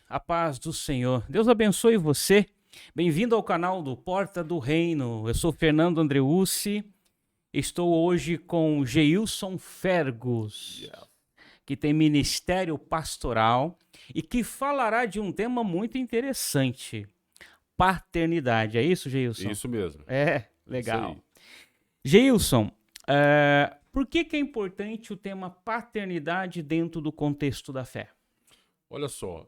A paz do Senhor. Deus abençoe você. Bem-vindo ao canal do Porta do Reino. Eu sou Fernando Andreucci. Estou hoje com Geilson Fergus, que tem ministério pastoral e que falará de um tema muito interessante: paternidade. É isso, Geilson? Isso mesmo. É, Isso legal. aí. Geilson, por que é importante o tema paternidade dentro do contexto da fé? Olha só,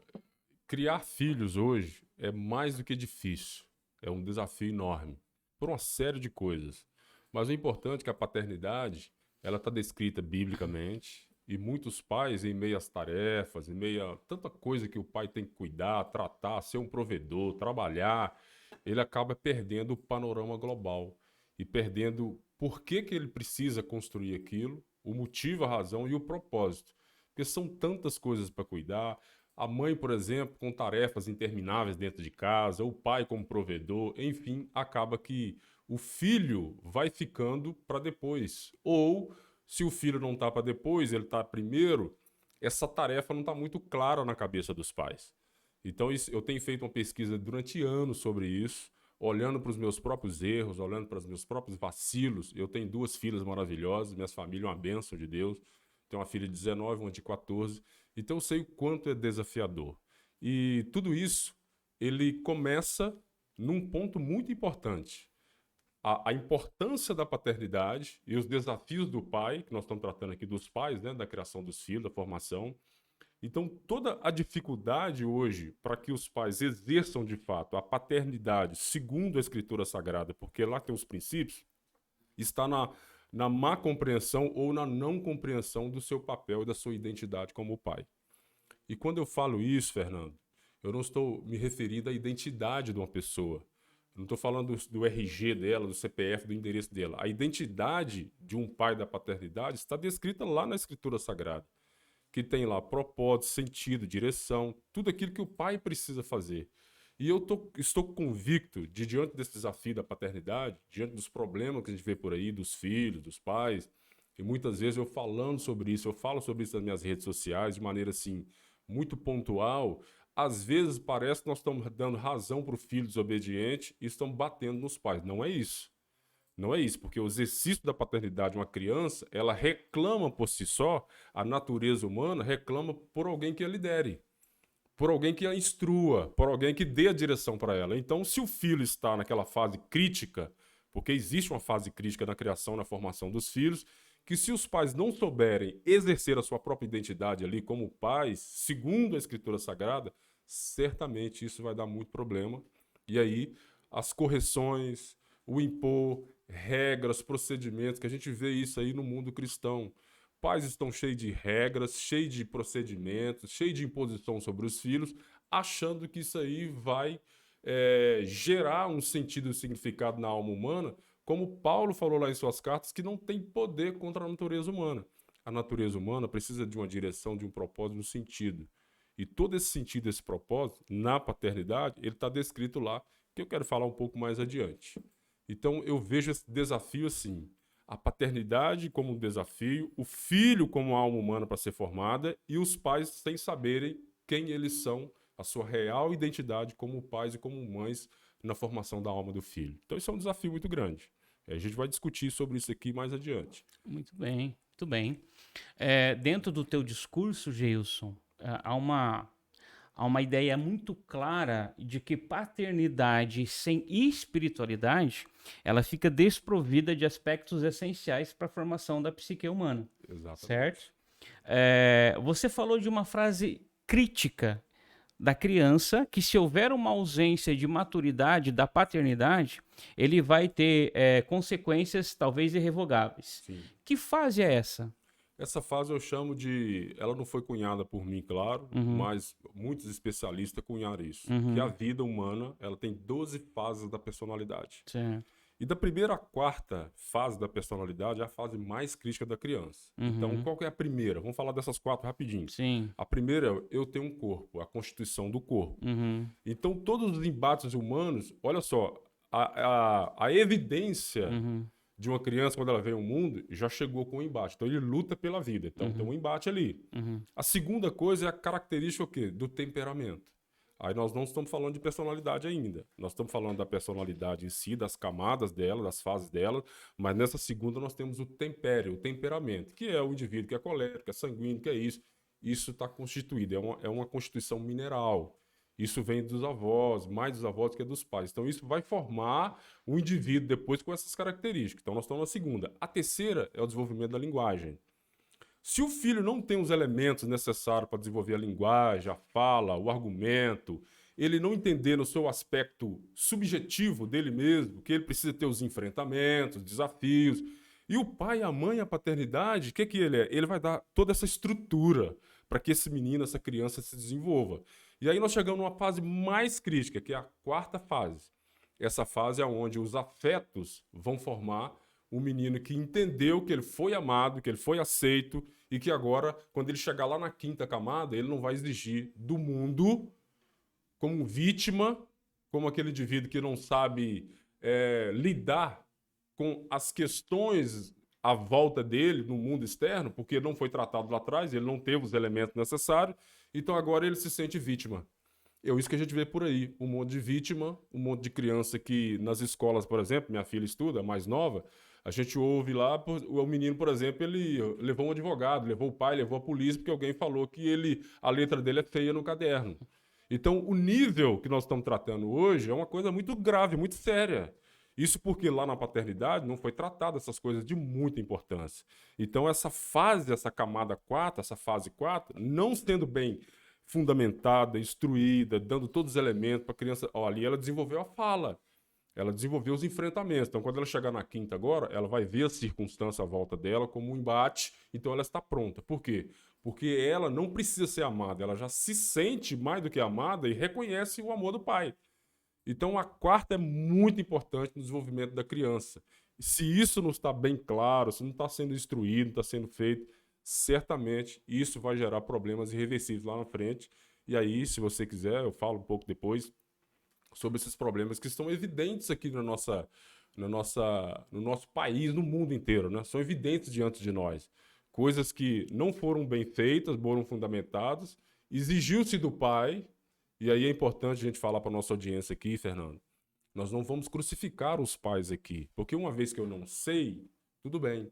criar filhos hoje é mais do que difícil. É um desafio enorme, por uma série de coisas. Mas o importante é que a paternidade, ela está descrita biblicamente, e muitos pais, em meio às tarefas, em meio a tanta coisa que o pai tem que cuidar, tratar, ser um provedor, trabalhar, ele acaba perdendo o panorama global e perdendo por que ele precisa construir aquilo, o motivo, a razão e o propósito. Porque são tantas coisas para cuidar. A mãe, por exemplo, com tarefas intermináveis dentro de casa, o pai como provedor, enfim, acaba que o filho vai ficando para depois. Ou, se o filho não está para depois, ele está primeiro, essa tarefa não está muito clara na cabeça dos pais. Então, eu tenho feito uma pesquisa durante anos sobre isso, olhando para os meus próprios erros, olhando para os meus próprios vacilos. Eu tenho duas filhas maravilhosas, minha família é uma bênção de Deus. Tenho uma filha de 19, uma de 14. Então eu sei o quanto é desafiador. E tudo isso, ele começa num ponto muito importante. A importância da paternidade e os desafios do pai, que nós estamos tratando aqui dos pais, né, da criação dos filhos, da formação. Então, toda a dificuldade hoje para que os pais exerçam de fato a paternidade segundo a Escritura Sagrada, porque lá tem os princípios, está na má compreensão ou na não compreensão do seu papel e da sua identidade como pai. E quando eu falo isso, Fernando, eu não estou me referindo à identidade de uma pessoa. Eu não estou falando do RG dela, do CPF, do endereço dela. A identidade de um pai da paternidade está descrita lá na Escritura Sagrada, que tem lá propósito, sentido, direção, tudo aquilo que o pai precisa fazer. E estou convicto de, diante desse desafio da paternidade, diante dos problemas que a gente vê por aí, dos filhos, dos pais, e muitas vezes eu falando sobre isso, eu falo sobre isso nas minhas redes sociais de maneira assim, muito pontual. Às vezes parece que nós estamos dando razão para o filho desobediente e estamos batendo nos pais. Não é isso. Não é isso, porque o exercício da paternidade de uma criança, ela reclama por si só, a natureza humana reclama por alguém que a lidere, por alguém que a instrua, por alguém que dê a direção para ela. Então, se o filho está naquela fase crítica, porque existe uma fase crítica na criação, na formação dos filhos, que se os pais não souberem exercer a sua própria identidade ali como pais, segundo a Escritura Sagrada, certamente isso vai dar muito problema. E aí, as correções, o impor, regras, procedimentos, que a gente vê isso aí no mundo cristão. Pais estão cheios de regras, cheios de procedimentos, cheios de imposição sobre os filhos, achando que isso aí vai gerar um sentido e significado na alma humana, como Paulo falou lá em suas cartas, que não tem poder contra a natureza humana. A natureza humana precisa de uma direção, de um propósito, um sentido. E todo esse sentido, esse propósito, na paternidade, ele está descrito lá, que eu quero falar um pouco mais adiante. Então, eu vejo esse desafio assim, a paternidade como um desafio, o filho como uma alma humana para ser formada e os pais sem saberem quem eles são, a sua real identidade como pais e como mães na formação da alma do filho. Então, isso é um desafio muito grande. A gente vai discutir sobre isso aqui mais adiante. Muito bem, muito bem. Dentro do teu discurso, Geilson, há uma ideia muito clara de que paternidade sem espiritualidade, ela fica desprovida de aspectos essenciais para a formação da psique humana, certo? Exatamente. Você falou de uma frase crítica da criança, que se houver uma ausência de maturidade da paternidade, ele vai ter consequências talvez irrevogáveis. Sim. Que fase é essa? Essa fase eu chamo de. Ela não foi cunhada por mim, claro, Uhum, mas muitos especialistas cunharam isso. Que a uhum, vida humana ela tem 12 fases da personalidade. certo. E da primeira à quarta fase da personalidade é a fase mais crítica da criança. Então, Uhum, qual que é a primeira? Vamos falar dessas quatro rapidinho. sim. A primeira, eu tenho um corpo, a constituição do corpo. Uhum, Então, todos os embates humanos, olha só, a evidência uhum, de uma criança, quando ela vem ao mundo, já chegou com um embate. Então, ele luta pela vida. Então, tem um embate ali. A segunda coisa é a característica o quê? Do temperamento. Aí nós não estamos falando de personalidade ainda. Nós estamos falando da personalidade em si, das camadas dela, das fases dela, mas nessa segunda nós temos o tempério, o temperamento, que é o indivíduo que é colérico, que é sanguíneo, que é isso. Isso está constituído, é uma constituição mineral. Isso vem dos avós, mais dos avós que dos pais. Então, isso vai formar o indivíduo depois com essas características. Então, nós estamos na segunda. A terceira é o desenvolvimento da linguagem. Se o filho não tem os elementos necessários para desenvolver a linguagem, a fala, o argumento, ele não entender no seu aspecto subjetivo dele mesmo, que ele precisa ter os enfrentamentos, desafios. E o pai, a mãe, a paternidade, o que ele é? Ele vai dar toda essa estrutura para que esse menino, essa criança se desenvolva. E aí nós chegamos numa fase mais crítica, que é a quarta fase. Essa fase é onde os afetos vão formar um menino que entendeu que ele foi amado, que ele foi aceito e que agora, quando ele chegar lá na quinta camada, ele não vai exigir do mundo como vítima, como aquele indivíduo que não sabe lidar com as questões à volta dele, no mundo externo, porque não foi tratado lá atrás, ele não teve os elementos necessários, então agora ele se sente vítima. É isso que a gente vê por aí, um monte de vítima, um monte de criança que nas escolas, por exemplo, minha filha estuda, a mais nova, a gente ouve lá, o menino, por exemplo, ele levou um advogado, levou o pai, levou a polícia, porque alguém falou que a letra dele é feia no caderno. Então, o nível que nós estamos tratando hoje é uma coisa muito grave, muito séria. Isso porque lá na paternidade não foi tratado essas coisas de muita importância. Então, essa fase, essa camada 4, essa fase 4, não sendo bem fundamentada, instruída, dando todos os elementos para a criança, ali ela desenvolveu a fala, ela desenvolveu os enfrentamentos. Então, quando ela chegar na quinta agora, ela vai ver a circunstância à volta dela como um embate, então ela está pronta. Por quê? Porque ela não precisa ser amada, ela já se sente mais do que amada e reconhece o amor do pai. Então, a quarta é muito importante no desenvolvimento da criança. E se isso não está bem claro, se não está sendo instruído, não está sendo feito, certamente isso vai gerar problemas irreversíveis lá na frente. E aí, se você quiser, eu falo um pouco depois sobre esses problemas que estão evidentes aqui no nosso país, no mundo inteiro, né? São evidentes diante de nós. Coisas que não foram bem feitas, foram fundamentadas, exigiu-se do pai. E aí é importante a gente falar para a nossa audiência aqui, Fernando, nós não vamos crucificar os pais aqui, porque uma vez que eu não sei, tudo bem.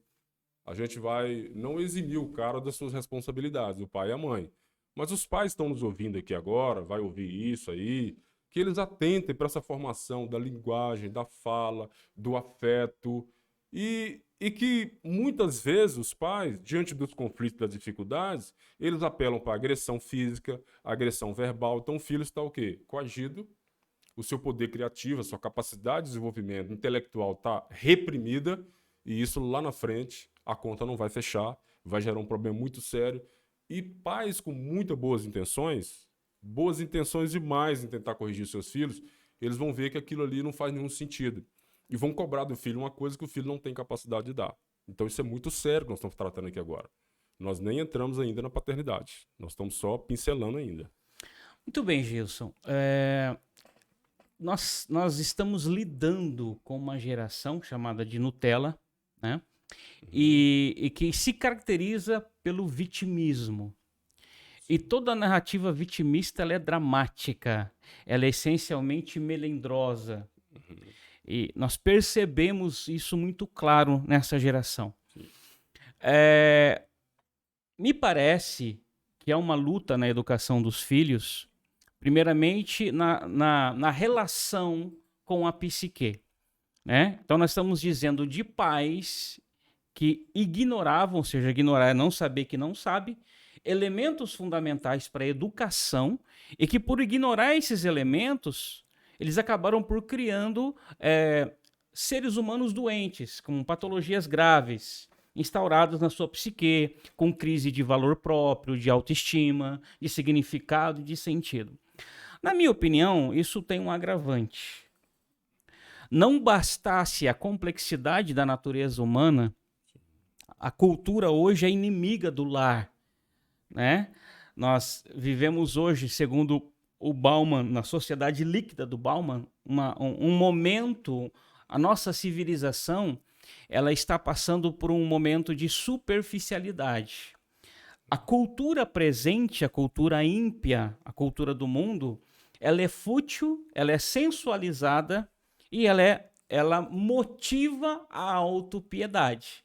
A gente vai não eximir o cara das suas responsabilidades, o pai e a mãe. Mas os pais estão nos ouvindo aqui agora, vai ouvir isso aí, que eles atentem para essa formação da linguagem, da fala, do afeto, e que muitas vezes os pais, diante dos conflitos, das dificuldades, eles apelam para agressão física, agressão verbal. Então o filho está o quê? Coagido, o seu poder criativo, a sua capacidade de desenvolvimento intelectual está reprimida, e isso lá na frente, a conta não vai fechar, vai gerar um problema muito sério. E pais com muitas boas intenções demais em tentar corrigir seus filhos, eles vão ver que aquilo ali não faz nenhum sentido. E vão cobrar do filho uma coisa que o filho não tem capacidade de dar. Então isso é muito sério que nós estamos tratando aqui agora. Nós nem entramos ainda na paternidade. Nós estamos só pincelando ainda. Muito bem, Gilson. Nós estamos lidando com uma geração chamada de Nutella, né? E que se caracteriza pelo vitimismo. E toda a narrativa vitimista ela é dramática, ela é essencialmente melindrosa. E nós percebemos isso muito claro nessa geração. Me parece que há uma luta na educação dos filhos, primeiramente na relação com a psique, né? Então nós estamos dizendo de pais que ignoravam, ou seja, ignorar é não saber que não sabe, elementos fundamentais para a educação e que por ignorar esses elementos, eles acabaram por criando seres humanos doentes, com patologias graves, instauradas na sua psique, com crise de valor próprio, de autoestima, de significado e de sentido. Na minha opinião, isso tem um agravante. Não bastasse a complexidade da natureza humana, a cultura hoje é inimiga do lar, né? Nós vivemos hoje, segundo o Bauman, na sociedade líquida do Bauman, um momento, a nossa civilização ela está passando por um momento de superficialidade. A cultura presente, a cultura ímpia, a cultura do mundo, ela é fútil, ela é sensualizada e ela motiva a autopiedade.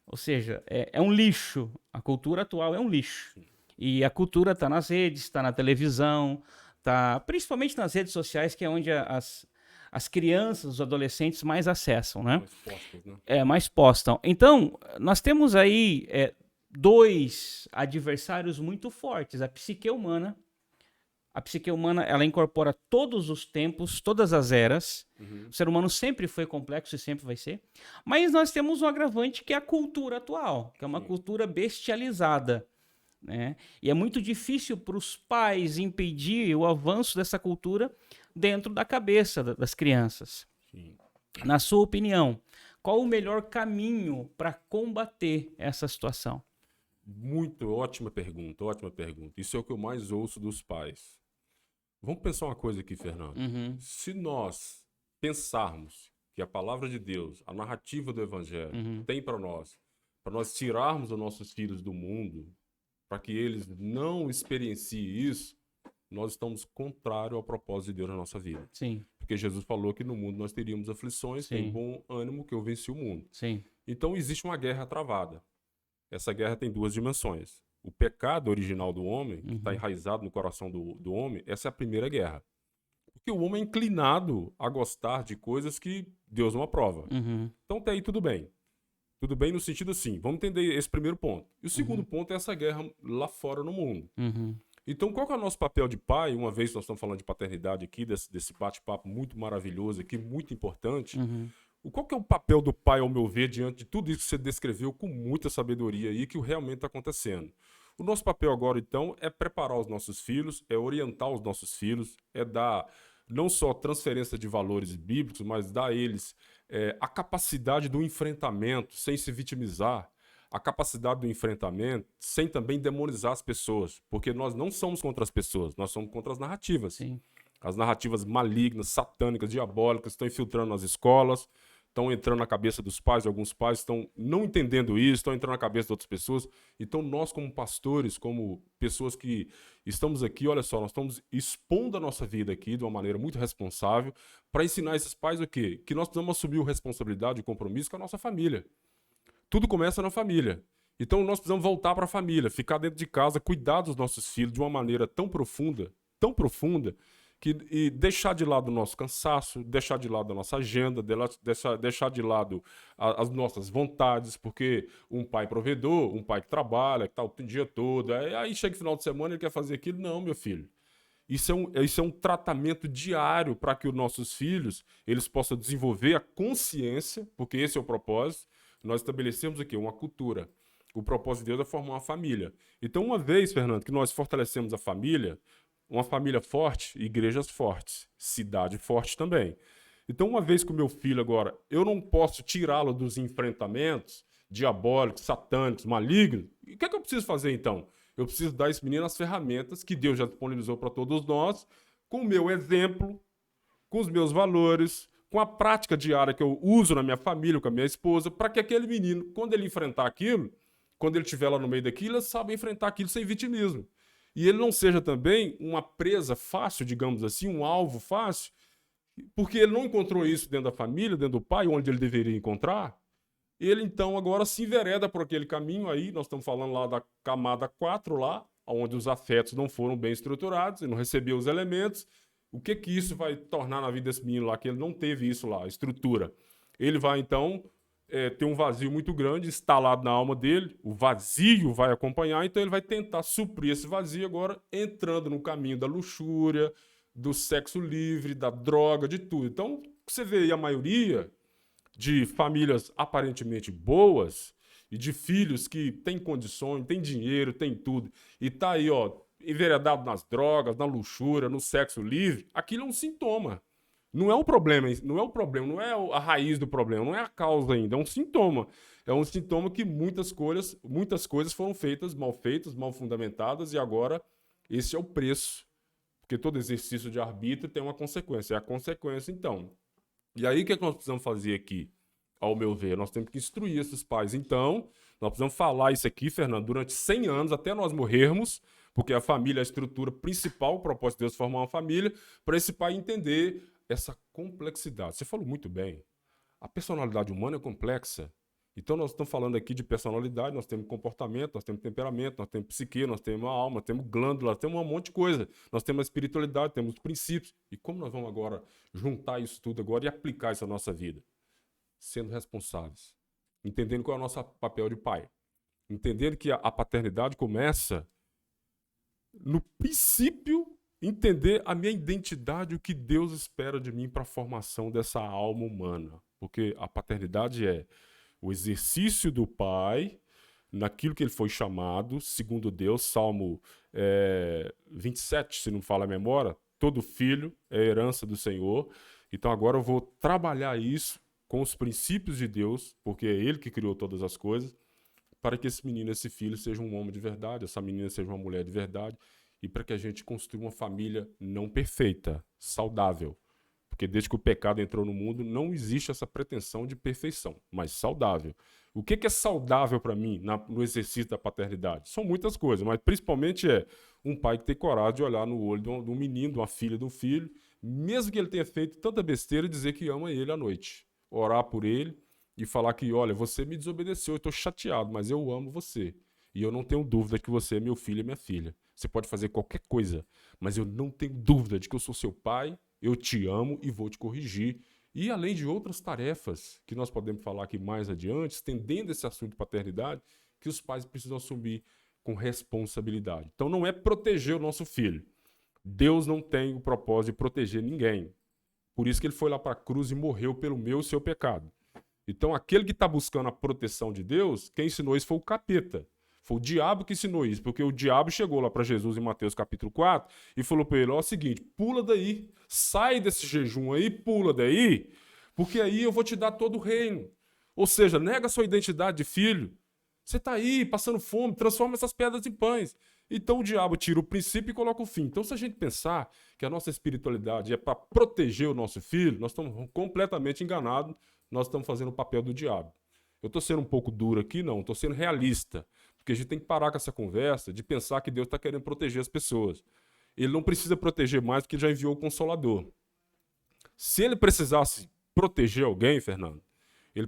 Ou seja, é um lixo. A cultura atual é um lixo. E a cultura está nas redes, está na televisão, está principalmente nas redes sociais, que é onde as crianças, os adolescentes mais acessam, né? Mais postas, né? Mais postam. Então, nós temos aí dois adversários muito fortes. A psique humana. A psique humana, ela incorpora todos os tempos, todas as eras. O ser humano sempre foi complexo e sempre vai ser. Mas nós temos um agravante que é a cultura atual, que é uma cultura bestializada, né? E é muito difícil para os pais impedir o avanço dessa cultura dentro da cabeça das crianças. Sim. Na sua opinião, qual o melhor caminho para combater essa situação? Muito ótima pergunta, ótima pergunta. Isso é o que eu mais ouço dos pais. Vamos pensar uma coisa aqui, Fernando. Se nós pensarmos que a palavra de Deus, a narrativa do Evangelho, tem para nós tirarmos os nossos filhos do mundo, para que eles não experienciem isso, nós estamos contrário ao propósito de Deus na nossa vida. Sim. Porque Jesus falou que no mundo nós teríamos aflições, tem bom ânimo que eu venci o mundo. Sim. Então existe uma guerra travada. Essa guerra tem duas dimensões. O pecado original do homem, que está enraizado no coração do homem, essa é a primeira guerra. Porque o homem é inclinado a gostar de coisas que Deus não aprova. Então até aí tudo bem. Tudo bem no sentido assim, vamos entender esse primeiro ponto. E o segundo ponto é essa guerra lá fora no mundo. Então qual que é o nosso papel de pai? Uma vez nós estamos falando de paternidade aqui, desse bate-papo muito maravilhoso aqui, muito importante. Qual que é o papel do pai, ao meu ver, diante de tudo isso que você descreveu com muita sabedoria aí, que realmente está acontecendo? O nosso papel agora, então, é preparar os nossos filhos, é orientar os nossos filhos, é dar não só transferência de valores bíblicos, mas dar a eles a capacidade do enfrentamento sem se vitimizar, a capacidade do enfrentamento sem também demonizar as pessoas, porque nós não somos contra as pessoas, nós somos contra as narrativas. Sim. As narrativas malignas, satânicas, diabólicas estão infiltrando nas escolas, estão entrando na cabeça dos pais, alguns pais estão não entendendo isso, estão entrando na cabeça de outras pessoas. Então nós, como pastores, como pessoas que estamos aqui, olha só, nós estamos expondo a nossa vida aqui de uma maneira muito responsável para ensinar esses pais o quê? Que nós precisamos assumir a responsabilidade e compromisso com a nossa família. Tudo começa na família. Então nós precisamos voltar para a família, ficar dentro de casa, cuidar dos nossos filhos de uma maneira tão profunda, e deixar de lado o nosso cansaço, deixar de lado a nossa agenda, deixar de lado as nossas vontades, porque um pai provedor, um pai que trabalha, que está o dia todo, aí chega o final de semana e ele quer fazer aquilo. Não, meu filho. Isso é um tratamento diário para que os nossos filhos eles possam desenvolver a consciência, porque esse é o propósito. Nós estabelecemos aqui uma cultura. O propósito de Deus é formar uma família. Então, uma vez, Fernando, que nós fortalecemos a família, uma família forte, igrejas fortes, cidade forte também. Então, uma vez que o meu filho agora, eu não posso tirá-lo dos enfrentamentos diabólicos, satânicos, malignos, e o que é que eu preciso fazer então? Eu preciso dar a esse menino as ferramentas que Deus já disponibilizou para todos nós, com o meu exemplo, com os meus valores, com a prática diária que eu uso na minha família, com a minha esposa, para que aquele menino, quando ele enfrentar aquilo, quando ele estiver lá no meio daquilo, ele saiba enfrentar aquilo sem vitimismo. E ele não seja também uma presa fácil, digamos assim, um alvo fácil, porque ele não encontrou isso dentro da família, dentro do pai, onde ele deveria encontrar. Ele, então, agora se envereda por aquele caminho aí, nós estamos falando lá da camada 4 lá, onde os afetos não foram bem estruturados, ele não recebeu os elementos. O que isso vai tornar na vida desse menino lá, que ele não teve isso lá, a estrutura? Ele vai, então, ter um vazio muito grande instalado na alma dele, o vazio vai acompanhar, então ele vai tentar suprir esse vazio agora, entrando no caminho da luxúria, do sexo livre, da droga, de tudo. Então, você vê aí a maioria de famílias aparentemente boas e de filhos que têm condições, têm dinheiro, têm tudo, e tá aí, ó, enveredado nas drogas, na luxúria, no sexo livre, aquilo é um sintoma. Não é o problema, não é a raiz do problema, não é a causa ainda, é um sintoma. É um sintoma que muitas coisas foram feitas, mal fundamentadas, e agora esse é o preço. Porque todo exercício de arbítrio tem uma consequência. É a consequência, então. E aí, o que é que nós precisamos fazer aqui? ao meu ver. Nós temos que instruir esses pais. Então, nós precisamos falar isso aqui, Fernando, durante 100 anos, até nós morrermos, porque a família é a estrutura principal, o propósito de Deus é formar uma família, para esse pai entender essa complexidade. Você falou muito bem. A personalidade humana é complexa. Então, nós estamos falando aqui de personalidade, nós temos comportamento, nós temos temperamento, nós temos psique, nós temos a alma, nós temos glândula, nós temos um monte de coisa. Nós temos a espiritualidade, temos os princípios. E como nós vamos agora juntar isso tudo agora e aplicar isso à nossa vida? Sendo responsáveis. Entendendo qual é o nosso papel de pai. Entendendo que a paternidade começa no princípio, entender a minha identidade, o que Deus espera de mim para a formação dessa alma humana. Porque a paternidade é o exercício do pai naquilo que ele foi chamado, segundo Deus, Salmo 27, se não me falha a memória, todo filho é herança do Senhor. Então agora eu vou trabalhar isso com os princípios de Deus, porque é Ele que criou todas as coisas, para que esse menino, esse filho, seja um homem de verdade, essa menina seja uma mulher de verdade, e para que a gente construa uma família não perfeita, saudável. Porque desde que o pecado entrou no mundo, não existe essa pretensão de perfeição, mas saudável. O que é saudável para mim no exercício da paternidade? São muitas coisas, mas principalmente é um pai que tem coragem de olhar no olho de um menino, de uma filha, de um filho, mesmo que ele tenha feito tanta besteira, dizer que ama ele à noite. Orar por ele e falar que, olha, você me desobedeceu, eu estou chateado, mas eu amo você. E eu não tenho dúvida que você é meu filho e minha filha. Você pode fazer qualquer coisa, mas eu não tenho dúvida de que eu sou seu pai, eu te amo e vou te corrigir. E além de outras tarefas que nós podemos falar aqui mais adiante, estendendo esse assunto de paternidade, que os pais precisam assumir com responsabilidade. Então não é proteger o nosso filho. Deus não tem o propósito de proteger ninguém. Por isso que ele foi lá para a cruz e morreu pelo meu e seu pecado. Então aquele que está buscando a proteção de Deus, quem ensinou isso foi o capeta. Foi o diabo que ensinou isso, porque o diabo chegou lá para Jesus em Mateus capítulo 4 e falou para ele, ó, é o seguinte, pula daí, sai desse jejum aí, pula daí, porque aí eu vou te dar todo o reino. Ou seja, nega a sua identidade de filho. Você está aí, passando fome, transforma essas pedras em pães. Então o diabo tira o princípio e coloca o fim. Então se a gente pensar que a nossa espiritualidade é para proteger o nosso filho, nós estamos completamente enganados, nós estamos fazendo o papel do diabo. Eu estou sendo um pouco duro aqui? Não, estou sendo realista. Porque a gente tem que parar com essa conversa de pensar que Deus está querendo proteger as pessoas. Ele não precisa proteger mais porque ele já enviou o Consolador. Se ele precisasse proteger alguém, Fernando, ele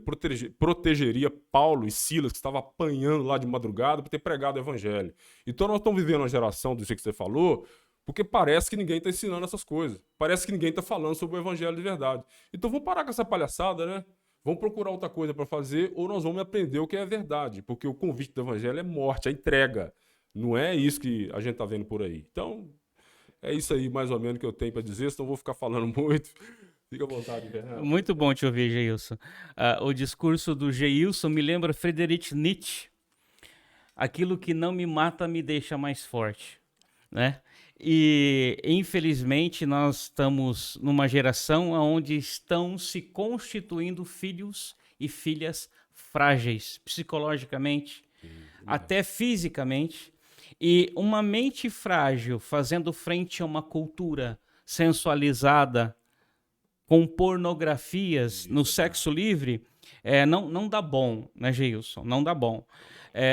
protegeria Paulo e Silas, que estavam apanhando lá de madrugada para ter pregado o evangelho. Então nós estamos vivendo uma geração do jeito que você falou, porque parece que ninguém está ensinando essas coisas. Parece que ninguém está falando sobre o evangelho de verdade. Então vamos parar com essa palhaçada, né? Vamos procurar outra coisa para fazer ou nós vamos aprender o que é verdade, porque o convite do evangelho é morte, é entrega. Não é isso que a gente está vendo por aí. Então, é isso aí mais ou menos que eu tenho para dizer, senão eu vou ficar falando muito. Fica à vontade, Fernando. Muito bom te ouvir, Geilson. O discurso do Geilson me lembra Friedrich Nietzsche. Aquilo que não me mata me deixa mais forte, né? E, infelizmente, nós estamos numa geração onde estão se constituindo filhos e filhas frágeis, psicologicamente, até fisicamente. E uma mente frágil fazendo frente a uma cultura sensualizada, com pornografias no sexo livre, não dá bom, né, Geilson? Não dá bom.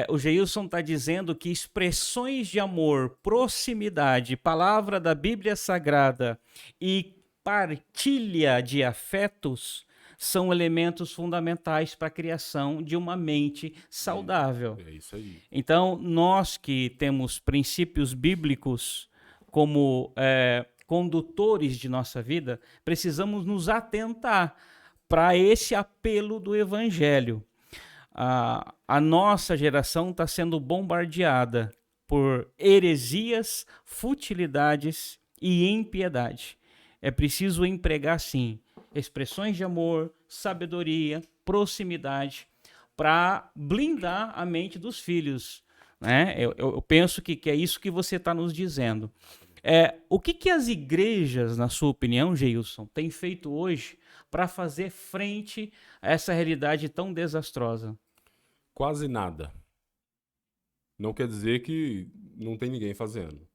O Geilson está dizendo que expressões de amor, proximidade, palavra da Bíblia Sagrada e partilha de afetos são elementos fundamentais para a criação de uma mente saudável. É isso aí. Então, nós que temos princípios bíblicos como condutores de nossa vida, precisamos nos atentar para esse apelo do Evangelho. A nossa geração está sendo bombardeada por heresias, futilidades e impiedade. É preciso empregar, sim, expressões de amor, sabedoria, proximidade, para blindar a mente dos filhos, né? Eu penso que é isso que você está nos dizendo. O que as igrejas, na sua opinião, Geilson, têm feito hoje para fazer frente a essa realidade tão desastrosa? Quase nada. Não quer dizer que não tem ninguém fazendo.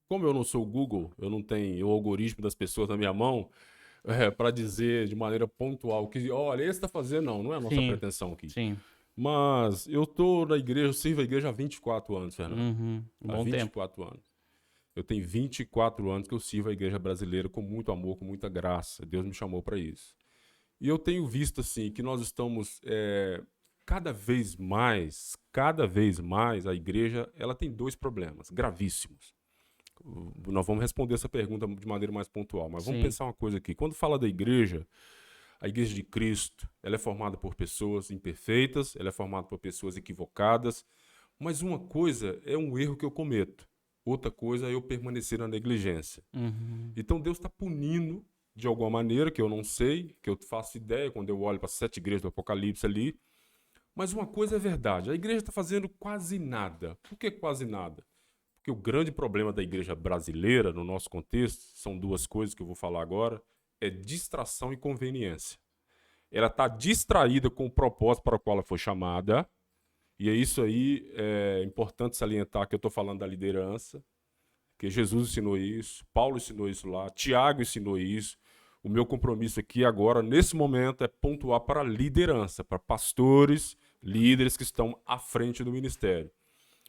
Como eu não sou o Google, eu não tenho o algoritmo das pessoas na minha mão, para dizer de maneira pontual que, olha, esse está fazendo, não é a nossa Sim, pretensão aqui. sim. Mas eu tô na igreja, eu sirvo a igreja há 24 anos, Fernando. Um Há bom tempo. 24 anos. Eu tenho 24 anos que eu sirvo a igreja brasileira com muito amor, com muita graça. Deus me chamou para isso. E eu tenho visto, assim, que nós estamos cada vez mais, a igreja, ela tem dois problemas gravíssimos. Nós vamos responder essa pergunta de maneira mais pontual, mas vamos Sim. pensar uma coisa aqui. Quando fala da igreja, a igreja de Cristo, ela é formada por pessoas imperfeitas, ela é formada por pessoas equivocadas, mas uma coisa é um erro que eu cometo, outra coisa é eu permanecer na negligência. Então Deus está punindo de alguma maneira, que eu não sei, que eu faço ideia quando eu olho para as 7 igrejas do Apocalipse ali, mas uma coisa é verdade, a igreja está fazendo quase nada. Por que quase nada? Porque o grande problema da igreja brasileira, no nosso contexto, são duas coisas que eu vou falar agora, é distração e conveniência. Ela está distraída com o propósito para o qual ela foi chamada, e é isso aí, é importante salientar que eu estou falando da liderança, que Jesus ensinou isso, Paulo ensinou isso lá, Tiago ensinou isso. O meu compromisso aqui agora, nesse momento, é pontuar para a liderança, para pastores, líderes que estão à frente do ministério.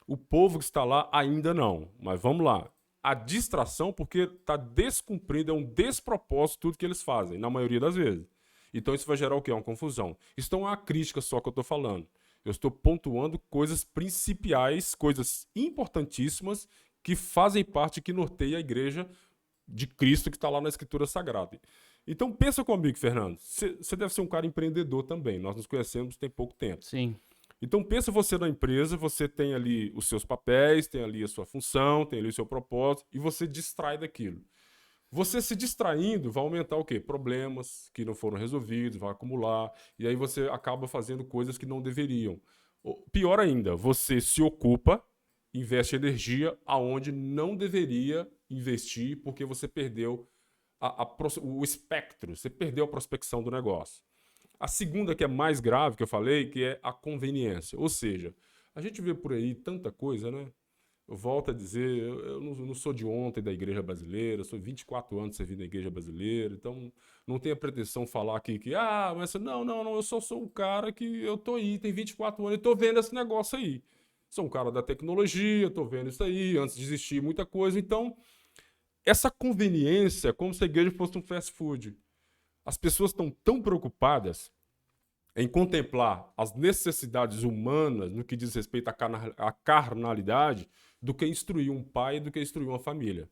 O povo que está lá ainda não, mas vamos lá. A distração, porque está descumprindo, é um despropósito tudo que eles fazem, na maioria das vezes. Então isso vai gerar o quê? Uma confusão. Isso não é uma crítica só que eu estou falando. Eu estou pontuando coisas principiais, coisas importantíssimas que fazem parte, que norteia a igreja de Cristo que está lá na Escritura Sagrada. Então pensa comigo, Fernando. Você deve ser um cara empreendedor também. Nós nos conhecemos tem pouco tempo. Sim. Então pensa você na empresa, você tem ali os seus papéis, tem ali a sua função, tem ali o seu propósito e você distrai daquilo. Você se distraindo vai aumentar o quê? Problemas que não foram resolvidos, vai acumular, e aí você acaba fazendo coisas que não deveriam. Pior ainda, você se ocupa, investe energia aonde não deveria investir porque você perdeu o espectro, você perdeu a prospecção do negócio. A segunda, que é mais grave, que eu falei, que é a conveniência. Ou seja, a gente vê por aí tanta coisa, né? Eu volto a dizer, eu não sou de ontem da igreja brasileira, sou 24 anos servindo na igreja brasileira, então não tenho a pretensão de falar aqui que, mas não, eu só sou um cara que eu tô aí, tem 24 anos e tô vendo esse negócio aí. Sou um cara da tecnologia, tô vendo isso aí, antes de existir muita coisa, então essa conveniência é como se a igreja fosse um fast food. As pessoas estão tão preocupadas em contemplar as necessidades humanas no que diz respeito à carnalidade do que instruir um pai, do que instruir uma família.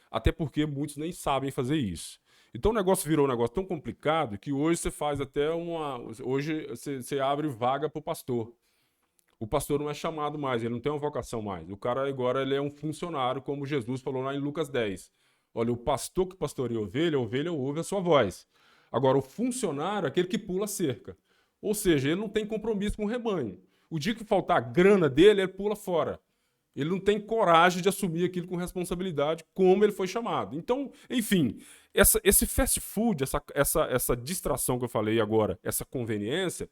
Até porque muitos nem sabem fazer isso. Então o negócio virou um negócio tão complicado que hoje você faz até hoje você abre vaga para o pastor. O pastor não é chamado mais, ele não tem uma vocação mais. O cara agora ele é um funcionário, como Jesus falou lá em Lucas 10. Olha, o pastor que pastoreia a ovelha ouve a sua voz. Agora, o funcionário é aquele que pula a cerca. Ou seja, ele não tem compromisso com o rebanho. O dia que faltar a grana dele, ele pula fora. Ele não tem coragem de assumir aquilo com responsabilidade, como ele foi chamado. Então, enfim, esse fast food, essa distração que eu falei agora, essa conveniência,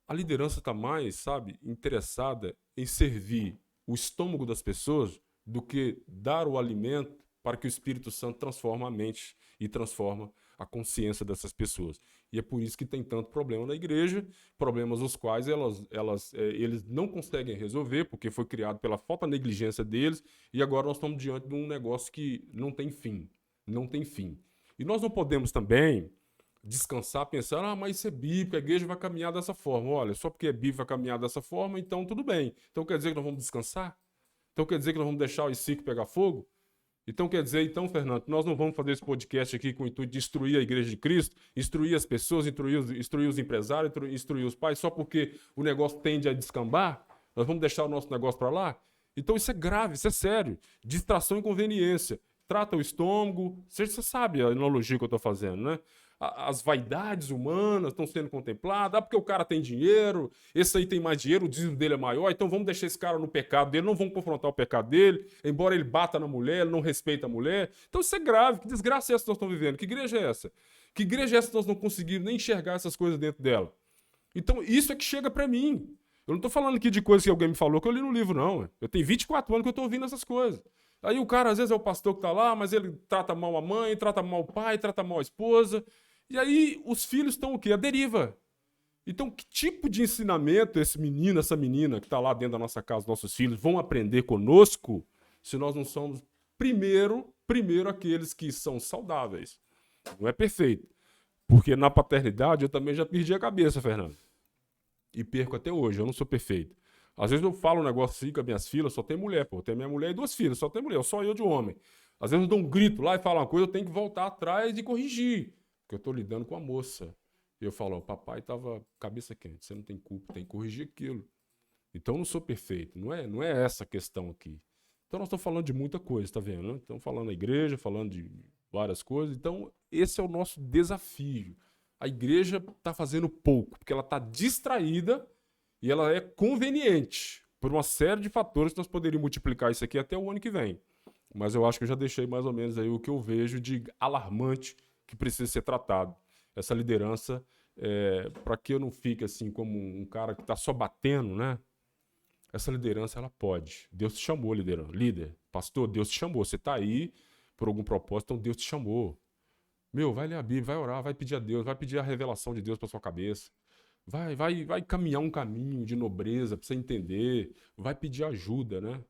a liderança está mais, interessada em servir o estômago das pessoas do que dar o alimento para que o Espírito Santo transforme a mente e transforma a consciência dessas pessoas. E é por isso que tem tanto problema na igreja, problemas os quais eles não conseguem resolver, porque foi criado pela falta de negligência deles, e agora nós estamos diante de um negócio que não tem fim. Não tem fim. E nós não podemos também descansar pensando, mas isso é bíblico, a igreja vai caminhar dessa forma. Olha, só porque é bíblico vai caminhar dessa forma, então tudo bem. Então quer dizer que nós vamos descansar? Então quer dizer que nós vamos deixar o ciclo pegar fogo? Então quer dizer, Fernando, nós não vamos fazer esse podcast aqui com o intuito de instruir a igreja de Cristo, instruir as pessoas, instruir os empresários, instruir os pais, só porque o negócio tende a descambar? Nós vamos deixar o nosso negócio para lá? Então isso é grave, isso é sério. Distração e inconveniência. Trata o estômago, você sabe a analogia que eu estou fazendo, né? As vaidades humanas estão sendo contempladas, porque o cara tem dinheiro, esse aí tem mais dinheiro, o dízimo dele é maior, então vamos deixar esse cara no pecado dele, não vamos confrontar o pecado dele, embora ele bata na mulher, ele não respeita a mulher. Então isso é grave, que desgraça é essa que nós estamos vivendo? Que igreja é essa? Que igreja é essa que nós não conseguimos nem enxergar essas coisas dentro dela? Então isso é que chega para mim. Eu não estou falando aqui de coisas que alguém me falou que eu li no livro, não. Eu tenho 24 anos que eu estou ouvindo essas coisas. Aí o cara, às vezes, é o pastor que tá lá, mas ele trata mal a mãe, trata mal o pai, trata mal a esposa. E aí os filhos estão o quê? A deriva. Então, que tipo de ensinamento esse menino, essa menina que está lá dentro da nossa casa, nossos filhos, vão aprender conosco se nós não somos primeiro aqueles que são saudáveis? Não é perfeito. Porque na paternidade eu também já perdi a cabeça, Fernando. E perco até hoje, eu não sou perfeito. Às vezes eu falo um negócio assim com as minhas filhas, só tem mulher, pô. Tem minha mulher e 2 filhas, só tem mulher, só eu de homem. Às vezes eu dou um grito lá e falo uma coisa, eu tenho que voltar atrás e corrigir. Porque eu estou lidando com a moça. E eu falo, ó, papai tava cabeça quente, você não tem culpa, tem que corrigir aquilo. Então eu não sou perfeito, não é essa a questão aqui. Então nós estamos falando de muita coisa, tá vendo? Né? Estamos falando da igreja, falando de várias coisas. Então esse é o nosso desafio. A igreja está fazendo pouco, porque ela está distraída e ela é conveniente por uma série de fatores que nós poderíamos multiplicar isso aqui até o ano que vem. Mas eu acho que eu já deixei mais ou menos aí o que eu vejo de alarmante que precisa ser tratado. Essa liderança, para que eu não fique assim como um cara que está só batendo, né? Essa liderança, ela pode. Deus te chamou, líder. Pastor, Deus te chamou. Você está aí por algum propósito, então Deus te chamou. Meu, vai ler a Bíblia, vai orar, vai pedir a Deus, vai pedir a revelação de Deus para sua cabeça. Vai caminhar um caminho de nobreza para você entender. Vai pedir ajuda, né?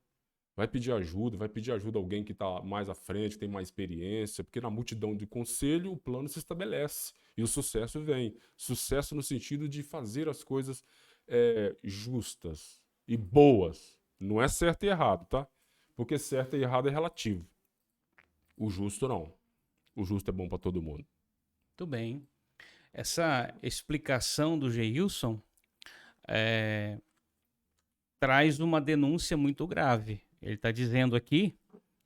Vai pedir ajuda a alguém que está mais à frente, que tem mais experiência, porque na multidão de conselho o plano se estabelece e o sucesso vem. Sucesso no sentido de fazer as coisas justas e boas. Não é certo e errado, tá? Porque certo e errado é relativo. O justo não. O justo é bom para todo mundo. Muito bem. Essa explicação do Geilson traz uma denúncia muito grave. Ele está dizendo aqui,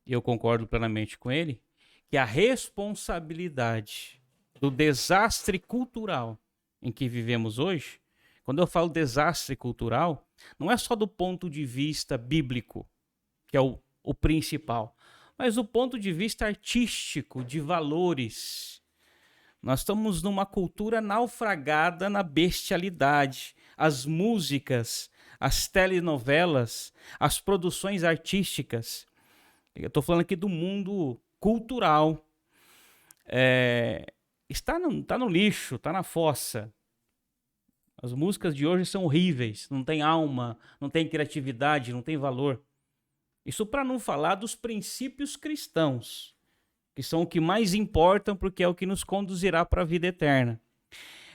e eu concordo plenamente com ele, que a responsabilidade do desastre cultural em que vivemos hoje, quando eu falo desastre cultural, não é só do ponto de vista bíblico, que é o principal, mas do ponto de vista artístico, de valores. Nós estamos numa cultura naufragada na bestialidade. As músicas, as telenovelas, as produções artísticas. Eu estou falando aqui do mundo cultural. Está no lixo, está na fossa. As músicas de hoje são horríveis, não tem alma, não tem criatividade, não tem valor. Isso para não falar dos princípios cristãos, que são o que mais importam, porque é o que nos conduzirá para a vida eterna.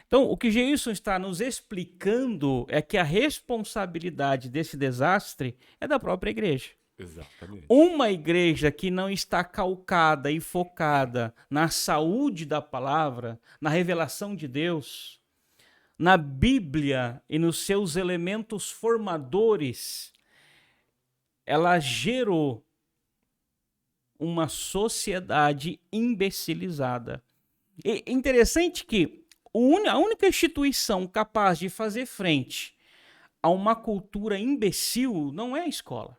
Então, o que Geilson está nos explicando é que a responsabilidade desse desastre é da própria igreja. Exatamente. Uma igreja que não está calcada e focada na saúde da palavra, na revelação de Deus, na Bíblia e nos seus elementos formadores, ela gerou uma sociedade imbecilizada. E é interessante que a única instituição capaz de fazer frente a uma cultura imbecil não é a escola.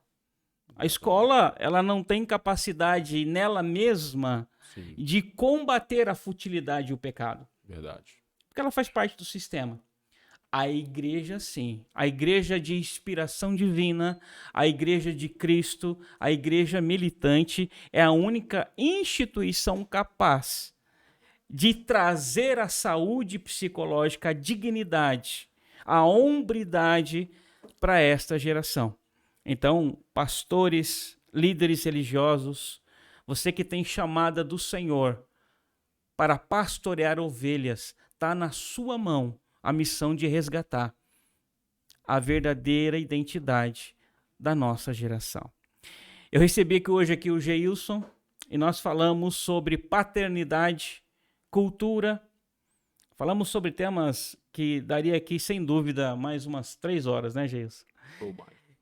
A escola, ela não tem capacidade nela mesma Sim. de combater a futilidade e o pecado. Verdade. Porque ela faz parte do sistema. A igreja, sim. A igreja de inspiração divina, a igreja de Cristo, a igreja militante é a única instituição capaz de trazer a saúde psicológica, a dignidade, a hombridade para esta geração. Então, pastores, líderes religiosos, você que tem chamada do Senhor para pastorear ovelhas, está na sua mão a missão de resgatar a verdadeira identidade da nossa geração. Eu recebi hoje aqui o Geilson e nós falamos sobre paternidade, cultura, falamos sobre temas que daria aqui, sem dúvida, mais umas 3 horas, né, Geilson?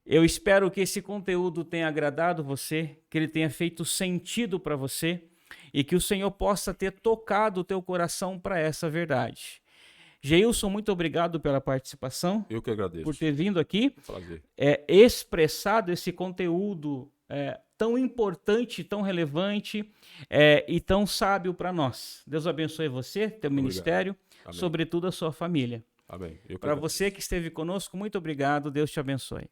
Eu espero que esse conteúdo tenha agradado você, que ele tenha feito sentido para você e que o Senhor possa ter tocado o teu coração para essa verdade. Geilson, muito obrigado pela participação. Eu que agradeço. Por ter vindo aqui, prazer. Expressado esse conteúdo tão importante, tão relevante e tão sábio para nós. Deus abençoe você, teu ministério, sobretudo a sua família. Amém. Para você que esteve conosco, muito obrigado. Deus te abençoe.